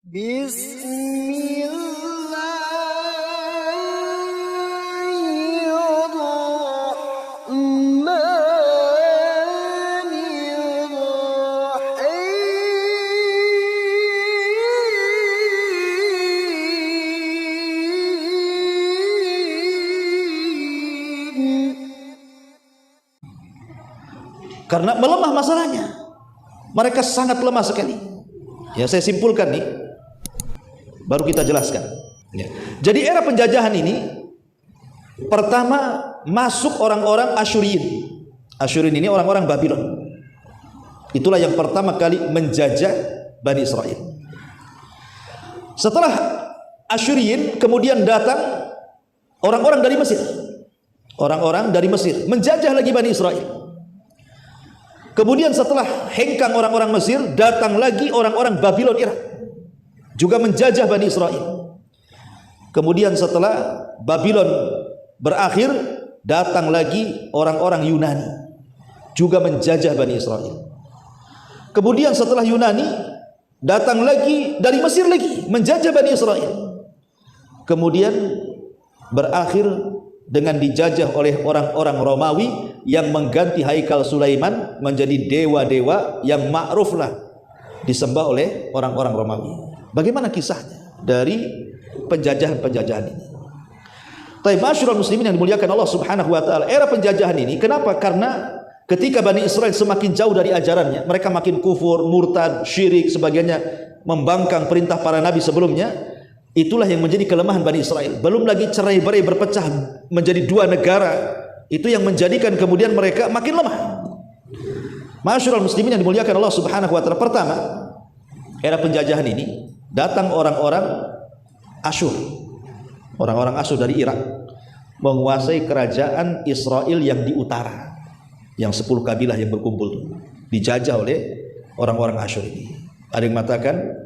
Karena melemah masalahnya, mereka sangat lemah sekali. Ya, saya simpulkan nih, baru kita jelaskan. Ya. Jadi era penjajahan ini, pertama masuk orang-orang Asyuriyin. Asyuriyin ini orang-orang Babylon. Itulah yang pertama kali menjajah Bani Israel. Setelah Asyuriyin, kemudian datang orang-orang dari Mesir. Orang-orang dari Mesir menjajah lagi Bani Israel. Kemudian setelah hengkang orang-orang Mesir, datang lagi orang-orang Babylon Irak, juga menjajah Bani Israel. Kemudian setelah Babylon berakhir, datang lagi orang-orang Yunani, juga menjajah Bani Israel. Kemudian setelah Yunani, datang lagi dari Mesir lagi, menjajah Bani Israel. Kemudian berakhir dengan dijajah oleh orang-orang Romawi yang mengganti Haikal Sulaiman menjadi dewa-dewa yang ma'ruflah disembah oleh orang-orang Romawi. Bagaimana kisahnya dari penjajahan-penjajahan ini? Tapi masyarul muslimin yang dimuliakan Allah Subhanahu wa taala, era penjajahan ini kenapa? Karena ketika Bani Israel semakin jauh dari ajarannya, mereka makin kufur, murtad, syirik, sebagainya, membangkang perintah para nabi sebelumnya. Itulah yang menjadi kelemahan Bani Israel. Belum lagi cerai-berai berpecah menjadi dua negara. Itu yang menjadikan kemudian mereka makin lemah. Masyarul muslimin yang dimuliakan Allah Subhanahu wa taala. Pertama, era penjajahan ini datang orang-orang Asyur. Orang-orang Asyur dari Irak menguasai kerajaan Israel yang di utara. Yang 10 kabilah yang berkumpul dijajah oleh orang-orang Asyur ini. Ada yang mengatakan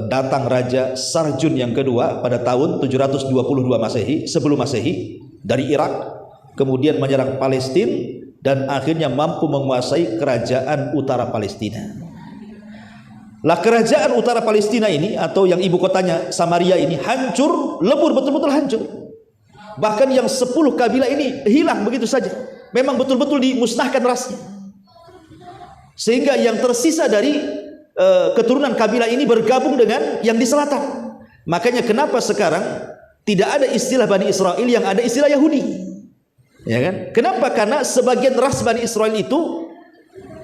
datang Raja Sarjun yang kedua pada tahun 722 Masehi, sebelum Masehi, dari Irak, kemudian menyerang Palestina dan akhirnya mampu menguasai kerajaan utara Palestina. Lah kerajaan utara Palestina ini atau yang ibu kotanya Samaria ini hancur, lebur, betul-betul hancur. Bahkan yang 10 kabilah ini hilang begitu saja. Memang betul-betul dimusnahkan rasnya. Sehingga yang tersisa dari keturunan kabilah ini bergabung dengan yang di selatan. Makanya kenapa sekarang tidak ada istilah Bani Israel, yang ada istilah Yahudi, ya kan? Kenapa? Karena sebagian ras Bani Israel itu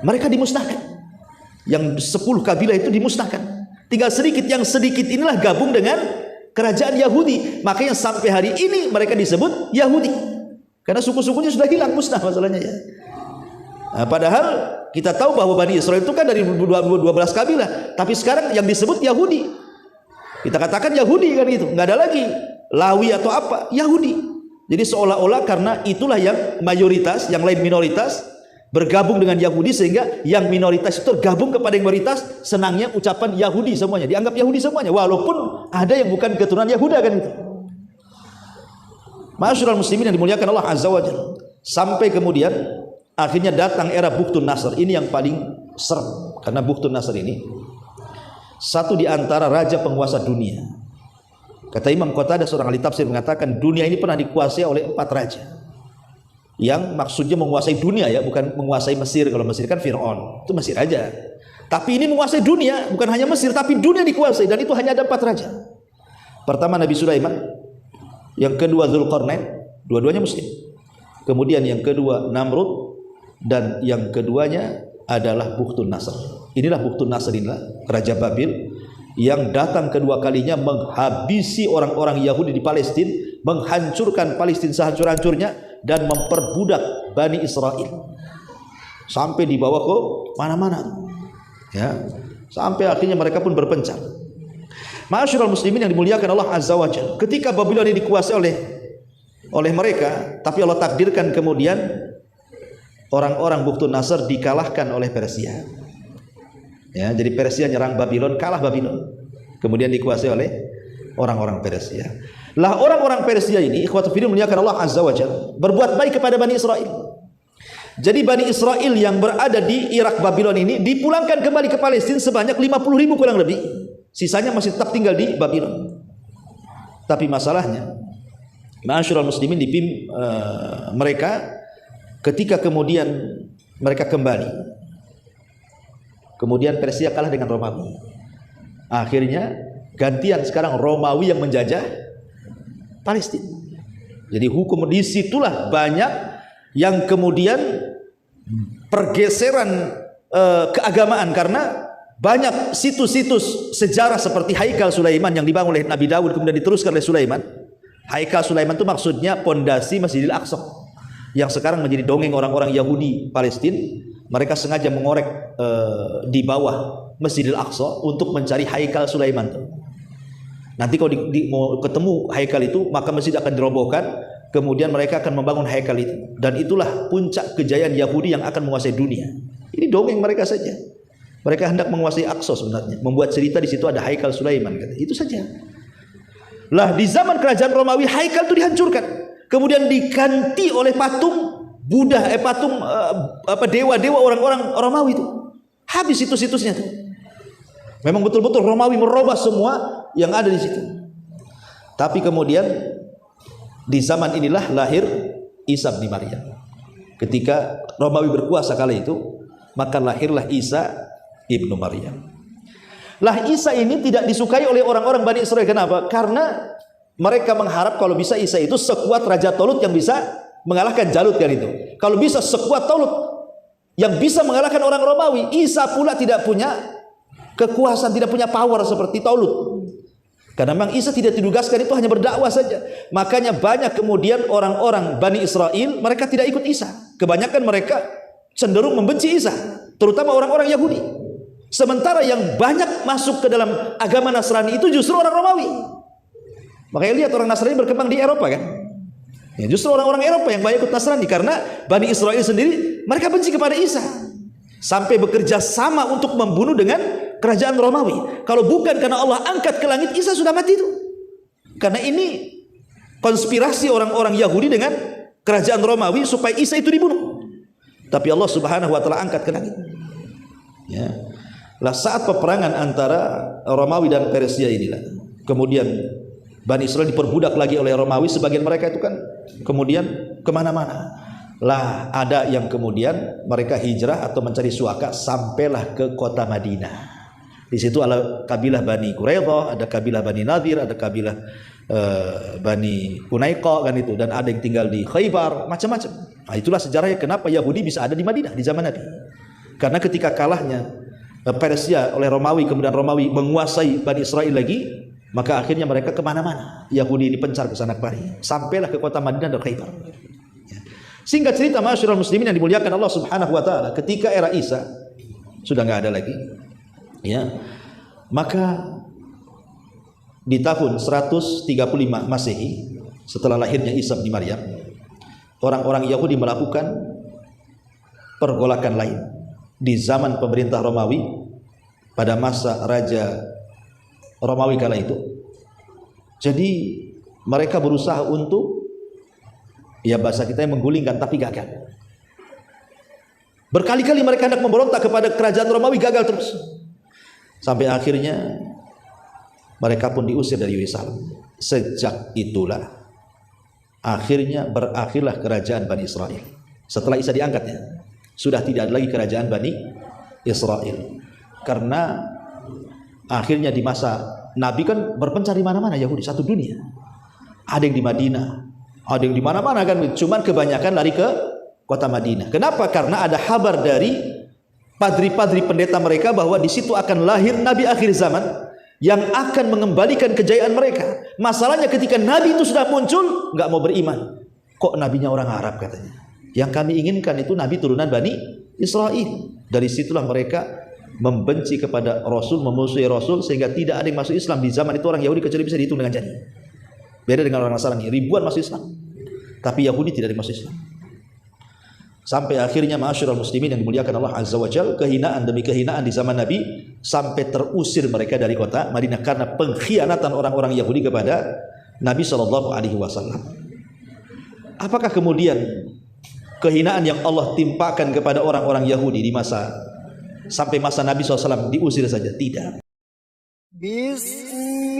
mereka dimusnahkan. Yang 10 kabilah itu dimusnahkan. Tinggal sedikit, yang sedikit inilah gabung dengan kerajaan Yahudi. Makanya sampai hari ini mereka disebut Yahudi. Karena suku-sukunya sudah hilang, musnah masalahnya ya. Nah, padahal kita tahu bahwa Bani Israel itu kan dari 12 kabilah, tapi sekarang yang disebut Yahudi. Kita katakan Yahudi kan itu, nggak ada lagi Lawi atau apa, Yahudi. Jadi seolah-olah karena itulah yang mayoritas, yang lain minoritas bergabung dengan Yahudi, sehingga yang minoritas itu tergabung kepada yang mayoritas. Senangnya ucapan Yahudi semuanya, dianggap Yahudi semuanya, walaupun ada yang bukan keturunan Yahuda kan itu. Masyarul muslimin yang dimuliakan Allah Azza wa Jalla. Sampai kemudian akhirnya datang era Bukhtun Nasr. Ini yang paling serem, karena Bukhtun Nasr ini satu di antara raja penguasa dunia. Kata Imam Qatadah, seorang ahli tafsir, mengatakan dunia ini pernah dikuasai oleh 4 raja. Yang maksudnya menguasai dunia ya, bukan menguasai Mesir. Kalau Mesir kan Fir'aun, itu Mesir aja. Tapi ini menguasai dunia, bukan hanya Mesir, tapi dunia dikuasai, dan itu hanya ada 4 raja. Pertama Nabi Sulaiman, yang kedua Dzulqarnain, dua-duanya muslim. Kemudian yang kedua Namrud, dan yang keduanya adalah Bukhtun Nasr. Inilah Bukhtun Nasr, inilah Raja Babil yang datang kedua kalinya menghabisi orang-orang Yahudi di Palestina, menghancurkan Palestina sehancur-hancurnya, dan memperbudak Bani Israel sampai dibawa ke mana-mana ya, sampai akhirnya mereka pun berpencar. Masyarul muslimin yang dimuliakan Allah Azza wa Jalla, ketika Babylon ini dikuasai oleh mereka, tapi Allah takdirkan kemudian orang-orang Bukhtun Nasr dikalahkan oleh Persia. Ya, jadi Persia nyerang Babylon, kalah Babylon. Kemudian dikuasai oleh orang-orang Persia. Lah orang-orang Persia ini, ikhwatu fillah muliakan Allah Azza wa Jalla, berbuat baik kepada Bani Israel. Jadi Bani Israel yang berada di Irak Babylon ini dipulangkan kembali ke Palestina sebanyak 50.000 kurang lebih. Sisanya masih tetap tinggal di Babylon. Tapi masalahnya, ma'asyiral muslimin, mereka ketika kemudian mereka kembali, kemudian Persia kalah dengan Romawi. Akhirnya gantian sekarang Romawi yang menjajah Palestina. Jadi hukum disitulah banyak yang kemudian pergeseran keagamaan, karena banyak situs-situs sejarah seperti Haikal Sulaiman yang dibangun oleh Nabi Daud kemudian diteruskan oleh Sulaiman. Haikal Sulaiman itu maksudnya pondasi Masjidil Aqsa yang sekarang menjadi dongeng orang-orang Yahudi Palestina. Mereka sengaja mengorek di bawah Masjidil Aqsa untuk mencari Haikal Sulaiman. Nanti kalau mau ketemu Haikal itu, maka masjid akan dirobohkan, kemudian mereka akan membangun Haikal itu, dan itulah puncak kejayaan Yahudi yang akan menguasai dunia. Ini dongeng mereka saja. Mereka hendak menguasai Aqsa sebenarnya, membuat cerita di situ ada Haikal Sulaiman, itu saja. Lah di zaman kerajaan Romawi, Haikal itu dihancurkan, kemudian diganti oleh patung Buddha, patung dewa-dewa orang-orang Romawi itu. Habis situs-situsnya tuh. Memang betul-betul Romawi merubah semua yang ada di situ. Tapi kemudian di zaman inilah lahir Isa bin Maryam. Ketika Romawi berkuasa kala itu, maka lahirlah Isa ibnu Maryam. Lah Isa ini tidak disukai oleh orang-orang Bani Israel. Kenapa? Karena mereka mengharap kalau bisa Isa itu sekuat Raja Tolut yang bisa mengalahkan Jalut kan itu. Kalau bisa sekuat Tolut yang bisa mengalahkan orang Romawi, Isa pula tidak punya kekuasaan, tidak punya power seperti Tolut. Karena memang Isa tidak ditugaskan itu hanya berdakwah saja. Makanya banyak kemudian orang-orang Bani Israel mereka tidak ikut Isa. Kebanyakan mereka cenderung membenci Isa, terutama orang-orang Yahudi. Sementara yang banyak masuk ke dalam agama Nasrani itu justru orang Romawi. Makanya lihat orang Nasrani berkembang di Eropa kan. Ya, justru orang-orang Eropa yang banyak ikut Nasrani, karena Bani Israel sendiri mereka benci kepada Isa. Sampai bekerja sama untuk membunuh dengan kerajaan Romawi. Kalau bukan karena Allah angkat ke langit, Isa sudah mati itu. Karena ini konspirasi orang-orang Yahudi dengan kerajaan Romawi supaya Isa itu dibunuh. Tapi Allah Subhanahu wa taala angkat ke langit. Ya. Lah saat peperangan antara Romawi dan Persia inilah, kemudian Bani Israel diperbudak lagi oleh Romawi. Sebagian mereka itu kan kemudian kemana-mana. Lah ada yang kemudian mereka hijrah atau mencari suaka sampailah ke kota Madinah. Di situ ada kabilah Bani Quraidah, ada kabilah Bani Nadir, ada kabilah Bani Qunaiqa kan itu, dan ada yang tinggal di Khaybar, macam-macam. Nah, itulah sejarahnya kenapa Yahudi bisa ada di Madinah di zaman Nabi. Karena ketika kalahnya Persia oleh Romawi, kemudian Romawi menguasai Bani Israel lagi, maka akhirnya mereka kemana-mana. Yahudi dipencar ke sana kemari, sampailah ke kota Madinah dan Khaybar. Singkat cerita, ma'asyiral muslimin yang dimuliakan Allah Subhanahu wa taala, ketika era Isa sudah nggak ada lagi, ya, maka di tahun 135 Masehi setelah lahirnya Isa bin Maryam, orang-orang Yahudi melakukan pergolakan lain di zaman pemerintah Romawi pada masa Raja Romawi kala itu. Jadi mereka berusaha untuk, ya bahasa kita, menggulingkan, tapi gagal. Berkali-kali mereka hendak memberontak kepada kerajaan Romawi, gagal terus. Sampai akhirnya mereka pun diusir dari Yerusalem. Sejak itulah akhirnya berakhirlah kerajaan Bani Israel. Setelah Isa diangkatnya, sudah tidak ada lagi kerajaan Bani Israel. Karena akhirnya di masa Nabi kan berpencar di mana-mana Yahudi, satu dunia. Ada yang di Madinah, ada yang di mana-mana kan, cuman kebanyakan lari ke kota Madinah. Kenapa? Karena ada kabar dari padri-padri pendeta mereka bahwa di situ akan lahir Nabi akhir zaman yang akan mengembalikan kejayaan mereka. Masalahnya ketika Nabi itu sudah muncul, nggak mau beriman. Kok nabinya orang Arab katanya? Yang kami inginkan itu Nabi turunan Bani Israel. Dari situlah mereka membenci kepada Rasul, memusuhi Rasul, sehingga tidak ada yang masuk Islam di zaman itu. Orang Yahudi kecuali bisa dihitung dengan jari. Beda dengan orang Nasrani, ribuan masuk Islam, tapi Yahudi tidak masuk Islam. Sampai akhirnya ma'asyiral muslimin yang dimuliakan Allah Azza wa Jalla, kehinaan demi kehinaan di zaman Nabi, sampai terusir mereka dari kota Madinah karena pengkhianatan orang-orang Yahudi kepada Nabi Shallallahu Alaihi Wasallam. Apakah kemudian kehinaan yang Allah timpakan kepada orang-orang Yahudi di masa sampai masa Nabi SAW diusir saja? Tidak. بسم